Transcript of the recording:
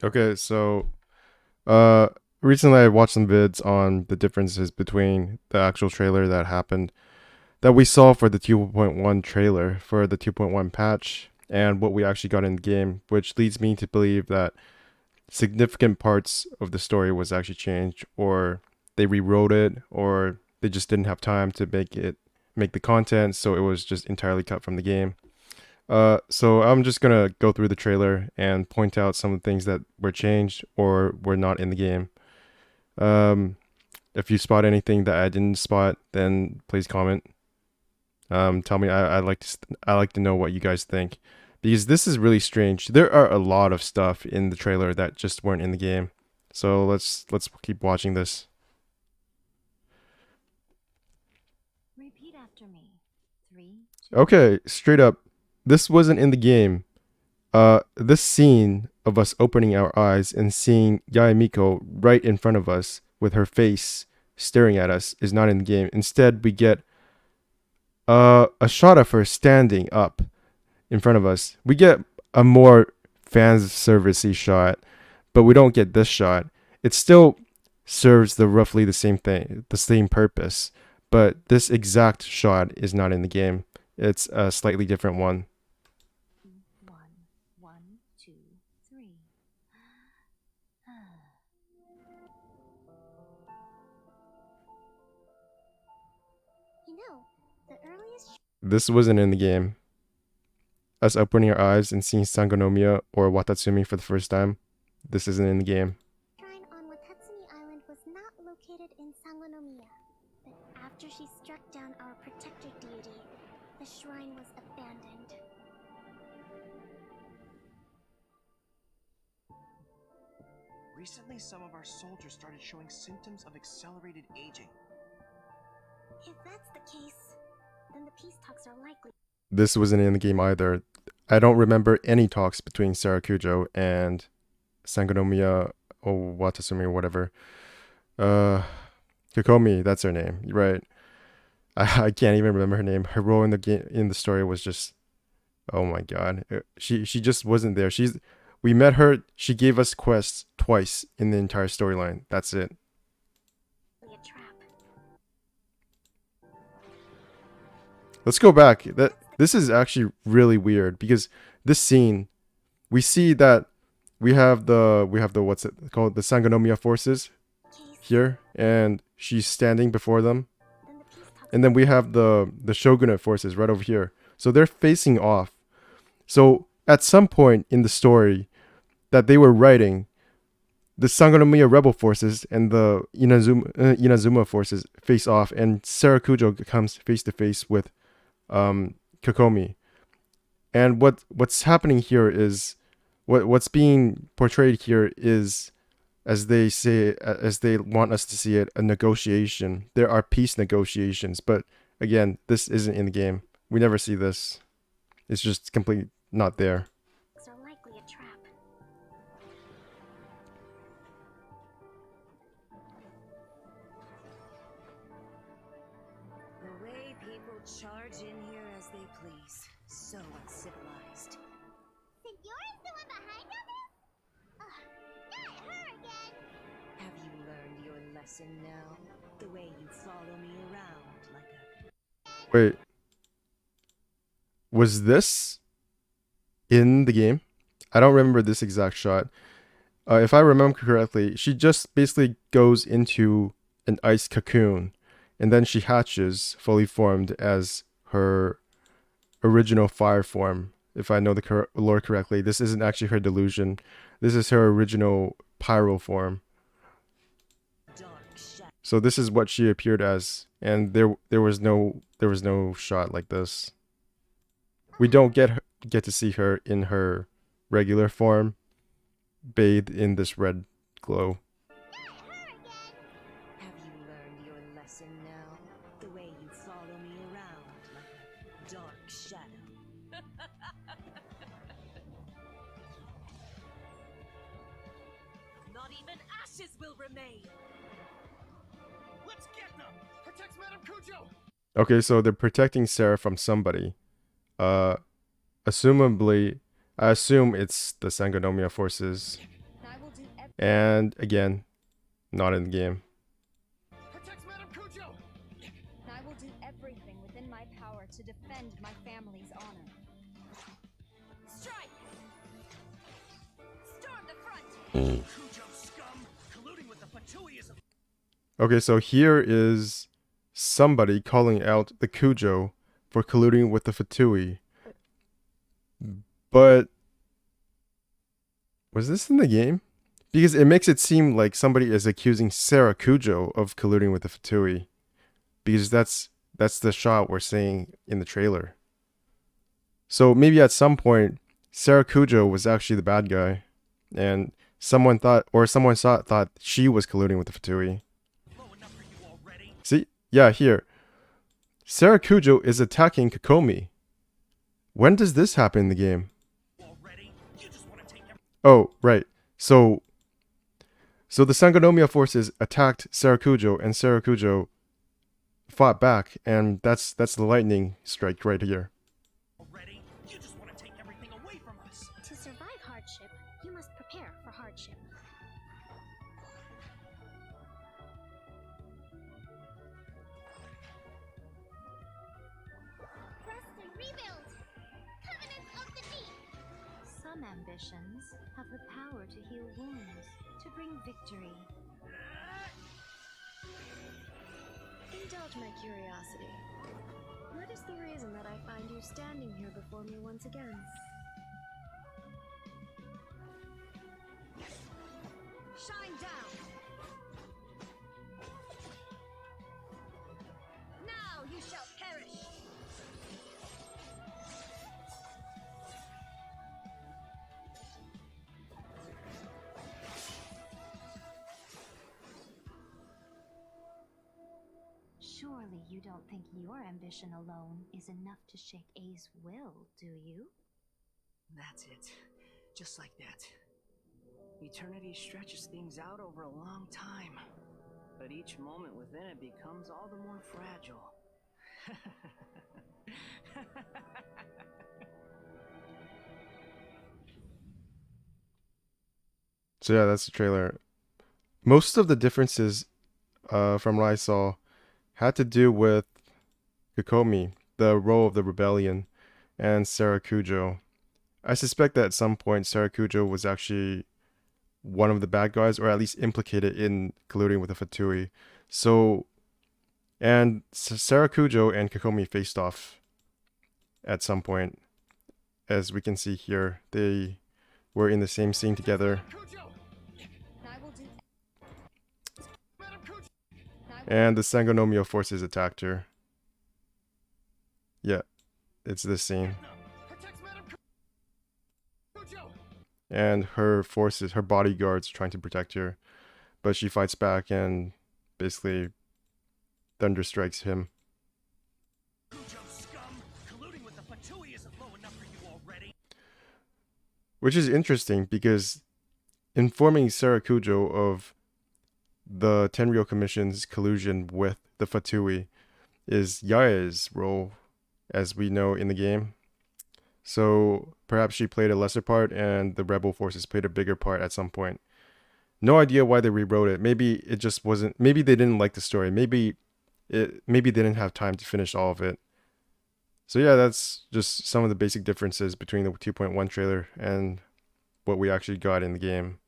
Okay, so uh recently I watched some vids on the differences between the actual trailer that happened that we saw for the 2.1 trailer for the 2.1 patch and what we actually got in the game, which leads me to believe that significant parts of the story was actually changed, or they rewrote it, or they just didn't have time to make the content, so it was just entirely cut from the game. So I'm just gonna go through the trailer and point out some of the things that were changed or were not in the game. Um, if you spot anything that I didn't spot, then please comment. Tell me. I like to know what you guys think, because this is really strange. There are a lot of stuff in the trailer that just weren't in the game. So let's keep watching this. Repeat after me. Three, two. Okay, straight up, this wasn't in the game. This scene of us opening our eyes and seeing Yaemiko right in front of us with her face staring at us is not in the game. Instead, we get a shot of her standing up in front of us. We get a more fan servicey shot, but we don't get this shot. It still serves the roughly the same thing, the same purpose, but this exact shot is not in the game. It's a slightly different one. One, one, two, three. You know, the earliest This wasn't in the game. Us opening our eyes and seeing Sangonomiya or Watatsumi for the first time. This isn't in the game. Shrine on Watatsumi Island was not located in Sangonomiya, but after she struck down our protector deity, the shrine was abandoned. Recently, some of our soldiers started showing symptoms of accelerated aging. If that's the case, then the peace talks are likely. This wasn't in the game either. I don't remember any talks between Sarakujo and Sangonomiya or Watatsumi or whatever. Uh, Kokomi, that's her name. Right. I can't even remember her name. Her role in the game in the story was just, oh my god. She just wasn't there. We met her. She gave us quests twice in the entire storyline. That's it. A trap. Let's go back. This is actually really weird, because this scene, we see that we have the what's it called, the Sangonomiya forces Case, here, and she's standing before them, then the peace talks. and then we have the shogunate forces right over here. So they're facing off. So at some point in the story that they were writing, the Sangonomiya rebel forces and the Inazuma forces face off, and Sarakujo comes face to face with Kokomi. And what's happening here is what's being portrayed here is, as they say, as they want us to see it, a negotiation. There are peace negotiations, but again, this isn't in the game. We never see this. It's just completely not there. Are likely a trap. The way people charge in here as they please. So uncivilized. Sigura's the one behind all this? Ugh, not her again. Have you learned your lesson now? The way you follow me around like a... Wait, was this in the game? I don't remember this exact shot. If I remember correctly, she just basically goes into an ice cocoon, and then she hatches fully formed as her original fire form. If I know the lore correctly, this isn't actually her delusion. This is her original pyro form. dark shadow. So this is what she appeared as, and there was no shot like this. We don't get to see her in her regular form, bathed in this red glow. Have you learned your lesson now? The way you follow me around like a dark shadow. Not even ashes will remain. Let's get them! Protect Madame Cujo! Okay, so they're protecting Sarah from somebody. Uh, assumably, I assume it's the Sangonomiya forces. Not And again, not in the game. Protect Madame Cujo! I will do everything within my power to defend my family's honor. Strike! Storm the front! Cujo scum! Colluding with the Fatui is a... Okay, so here is somebody calling out the Cujo for colluding with the Fatui. But was this in the game? Because it makes it seem like somebody is accusing Sarah Cujo of colluding with the Fatui. Because that's the shot we're seeing in the trailer. So maybe at some point, Sarah Cujo was actually the bad guy. And someone thought she was colluding with the Fatui. Low enough for you already? See? Yeah, here. Sarah Cujo is attacking Kokomi. When does this happen in the game? Already? You just want to take every... Oh, right. So the Sangonomiya forces attacked Sarah Cujo, and Sarah Cujo fought back, and that's the lightning strike right here. Already? You just want to take everything away from us! To survive hardship, you must prepare for hardship. Rest and rebuild! Covenants of the Deep! Some ambitions have the power to heal wounds, to bring victory. Indulge my curiosity. What is the reason that I find you standing here before me once again? Shine down! Now you shall perish! Surely you don't think your ambition alone is enough to shake A's will, do you? That's it. Just like that. Eternity stretches things out over a long time. But each moment within it becomes all the more fragile. So yeah, that's the trailer. Most of the differences from what I saw had to do with Kokomi, the role of the rebellion, and Sarah Cujo. I suspect that at some point Sarah Cujo was actually one of the bad guys, or at least implicated in colluding with the Fatui. So, and Sarah Cujo and Kokomi faced off at some point. As we can see here, they were in the same scene together. Cujo! I will do. Madame Cujo! And the Sangonomiya forces attacked her. Yeah, it's this scene. Protect Madame Cujo! And her forces, her bodyguards, trying to protect her. But she fights back and basically thunder strikes him. Cujo scum! Colluding with the Fatui isn't low enough for you already! Which is interesting because informing Sarah Cujo of the Tenryou Commission's collusion with the Fatui is Yae's role, as we know in the game. So perhaps she played a lesser part and the rebel forces played a bigger part at some point. No idea why they rewrote it. Maybe it just wasn't, maybe they didn't like the story. Maybe they didn't have time to finish all of it. So yeah, that's just some of the basic differences between the 2.1 trailer and what we actually got in the game.